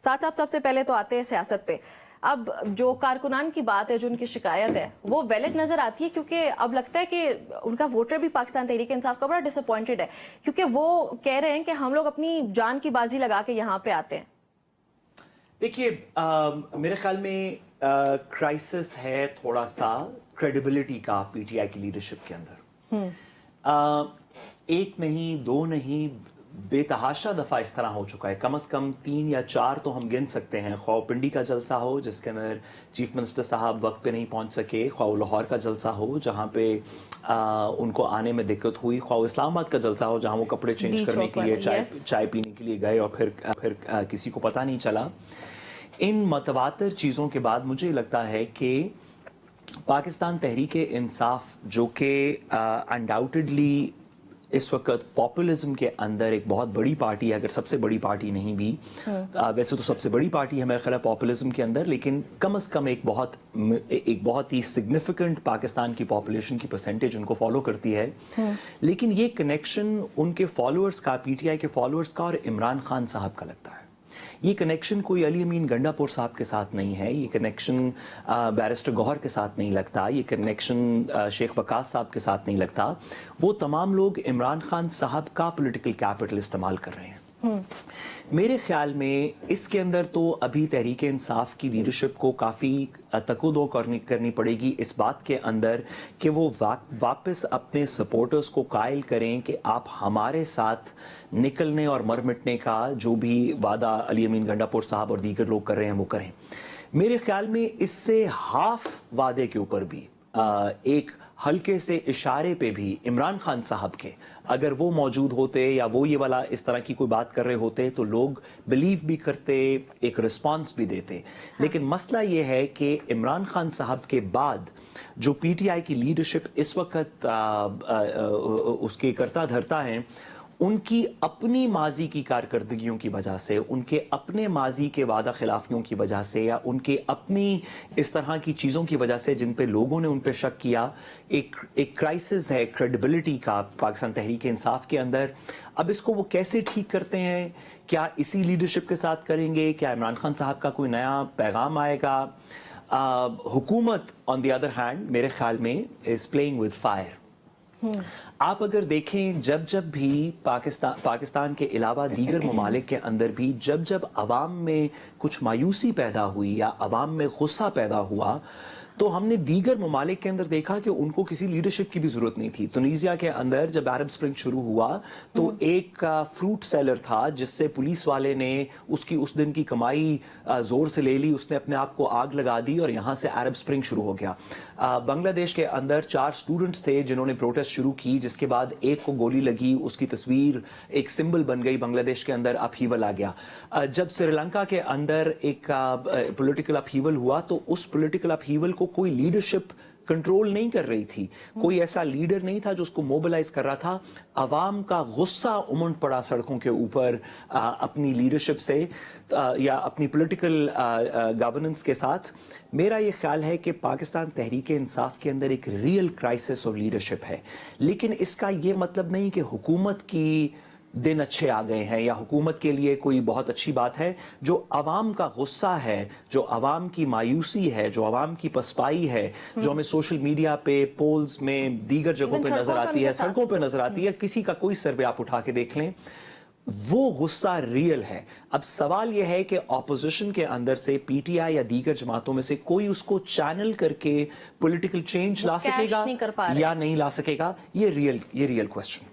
ساتھ صاحب سب سے پہلے تو آتے ہیں سیاست پہ. اب جو کارکنان کی بات ہے, جو ان کی شکایت ہے, وہ ویلڈ نظر آتی ہے, کیونکہ اب لگتا ہے کہ ان کا ووٹر بھی پاکستان تحریک انصاف کا بڑا ڈس اپوائنٹڈ ہے, کیونکہ وہ کہہ رہے ہیں کہ ہم لوگ اپنی جان کی بازی لگا کے یہاں پہ آتے ہیں. دیکھیے میرے خیال میں کرائسس ہے تھوڑا سا کریڈیبلٹی کا پی ٹی آئی کی لیڈرشپ کے اندر. ایک نہیں, دو نہیں, بے تحاشا دفعہ اس طرح ہو چکا ہے. کم از کم 3 یا 4 تو ہم گن سکتے ہیں. خواہ پنڈی کا جلسہ ہو جس کے اندر چیف منسٹر صاحب وقت پہ نہیں پہنچ سکے, خواہ لاہور کا جلسہ ہو جہاں پہ ان کو آنے میں دقت ہوئی, خواہ اسلام آباد کا جلسہ ہو جہاں وہ کپڑے چینج کرنے کے لیے چائے پینے کے لیے گئے اور پھر کسی کو پتہ نہیں چلا. ان متواتر چیزوں کے بعد مجھے لگتا ہے کہ پاکستان تحریک انصاف جو کہ انڈاؤٹڈلی اس وقت پاپولزم کے اندر ایک بہت بڑی پارٹی ہے, اگر سب سے بڑی پارٹی نہیں بھی, ویسے تو سب سے بڑی پارٹی ہے میرے خیال ہے پاپولزم کے اندر, لیکن کم از کم ایک بہت ہی سگنیفیکنٹ پاکستان کی پاپولیشن کی پرسنٹیج ان کو فالو کرتی ہے. لیکن یہ کنیکشن ان کے فالوورز کا, پی ٹی آئی کے فالوورز کا اور عمران خان صاحب کا لگتا ہے. یہ کنیکشن کوئی علی امین گنڈا پور صاحب کے ساتھ نہیں ہے, یہ کنیکشن بیرسٹر گوہر کے ساتھ نہیں لگتا, یہ کنیکشن شیخ وقاص صاحب کے ساتھ نہیں لگتا. وہ تمام لوگ عمران خان صاحب کا پولیٹیکل کیپٹل استعمال کر رہے ہیں. میرے خیال میں اس کے اندر تو ابھی تحریک انصاف کی لیڈرشپ کو کافی تقدو کرنی پڑے گی اس بات کے اندر کہ وہ واپس اپنے سپورٹرز کو قائل کریں کہ آپ ہمارے ساتھ نکلنے اور مر مٹنے کا جو بھی وعدہ علی امین گنڈا پور صاحب اور دیگر لوگ کر رہے ہیں وہ کریں. میرے خیال میں اس سے ہاف وعدے کے اوپر بھی ایک ہلکے سے اشارے پہ بھی عمران خان صاحب کے اگر وہ موجود ہوتے یا وہ یہ والا اس طرح کی کوئی بات کر رہے ہوتے تو لوگ بلیو بھی کرتے, ایک رسپانس بھی دیتے. لیکن مسئلہ یہ ہے کہ عمران خان صاحب کے بعد جو پی ٹی آئی کی لیڈرشپ اس وقت اس کے کرتا دھرتا ہیں, ان کی اپنی ماضی کی کارکردگیوں کی وجہ سے, ان کے اپنے ماضی کے وعدہ خلافیوں کی وجہ سے, یا ان کے اپنی اس طرح کی چیزوں کی وجہ سے جن پہ لوگوں نے ان پہ شک کیا, ایک کرائسس ہے کریڈیبلٹی کا پاکستان تحریک انصاف کے اندر. اب اس کو وہ کیسے ٹھیک کرتے ہیں؟ کیا اسی لیڈرشپ کے ساتھ کریں گے؟ کیا عمران خان صاحب کا کوئی نیا پیغام آئے گا؟ حکومت آن دی ادر ہینڈ میرے خیال میں از پلئنگ ود فائر. آپ اگر دیکھیں جب بھی پاکستان کے علاوہ دیگر ممالک کے اندر بھی جب عوام میں کچھ مایوسی پیدا ہوئی یا عوام میں غصہ پیدا ہوا, تو ہم نے دیگر ممالک کے اندر دیکھا کہ ان کو کسی لیڈرشپ کی بھی ضرورت نہیں تھی. تنیزیا کے اندر جب عرب اسپرنگ شروع ہوا تو ایک فروٹ سیلر تھا جس سے پولیس والے نے اس دن کی کمائی زور سے لے لی, اس نے اپنے آپ کو آگ لگا دی اور یہاں سے عرب اسپرنگ شروع ہو گیا. بنگلہ دیش کے اندر 4 اسٹوڈنٹس تھے جنہوں نے پروٹیسٹ شروع کی, جس کے بعد ایک کو گولی لگی, اس کی تصویر ایک سمبل بن گئی, بنگلہ دیش کے اندر اپہیول آ گیا. جب سری لنکا کے اندر ایک پولیٹیکل اپہیول ہوا تو اس پولیٹیکل اپہیول کو کوئی لیڈرشپ کنٹرول نہیں کر رہی تھی, کوئی ایسا لیڈر نہیں تھا جو اس کو موبلائز کر رہا تھا. عوام کا غصہ امنڈ پڑا سڑکوں کے اوپر اپنی لیڈرشپ سے یا اپنی پولیٹیکل گورننس کے ساتھ. میرا یہ خیال ہے کہ پاکستان تحریک انصاف کے اندر ایک ریئل کرائسس آف لیڈرشپ ہے, لیکن اس کا یہ مطلب نہیں کہ حکومت کی دن اچھے آ گئے ہیں یا حکومت کے لیے کوئی بہت اچھی بات ہے. جو عوام کا غصہ ہے, جو عوام کی مایوسی ہے, جو عوام کی پسپائی ہے, جو ہمیں سوشل میڈیا پہ, پولز میں, دیگر جگہوں پہ نظر آتی ہے, سڑکوں پہ نظر آتی ہے, کسی کا کوئی سروے آپ اٹھا کے دیکھ لیں, وہ غصہ ریئل ہے. اب سوال یہ ہے کہ اپوزیشن کے اندر سے پی ٹی آئی یا دیگر جماعتوں میں سے کوئی اس کو چینل کر کے پولیٹیکل چینج لا سکے گا یا نہیں لا سکے گا. یہ ریئل کویسچن.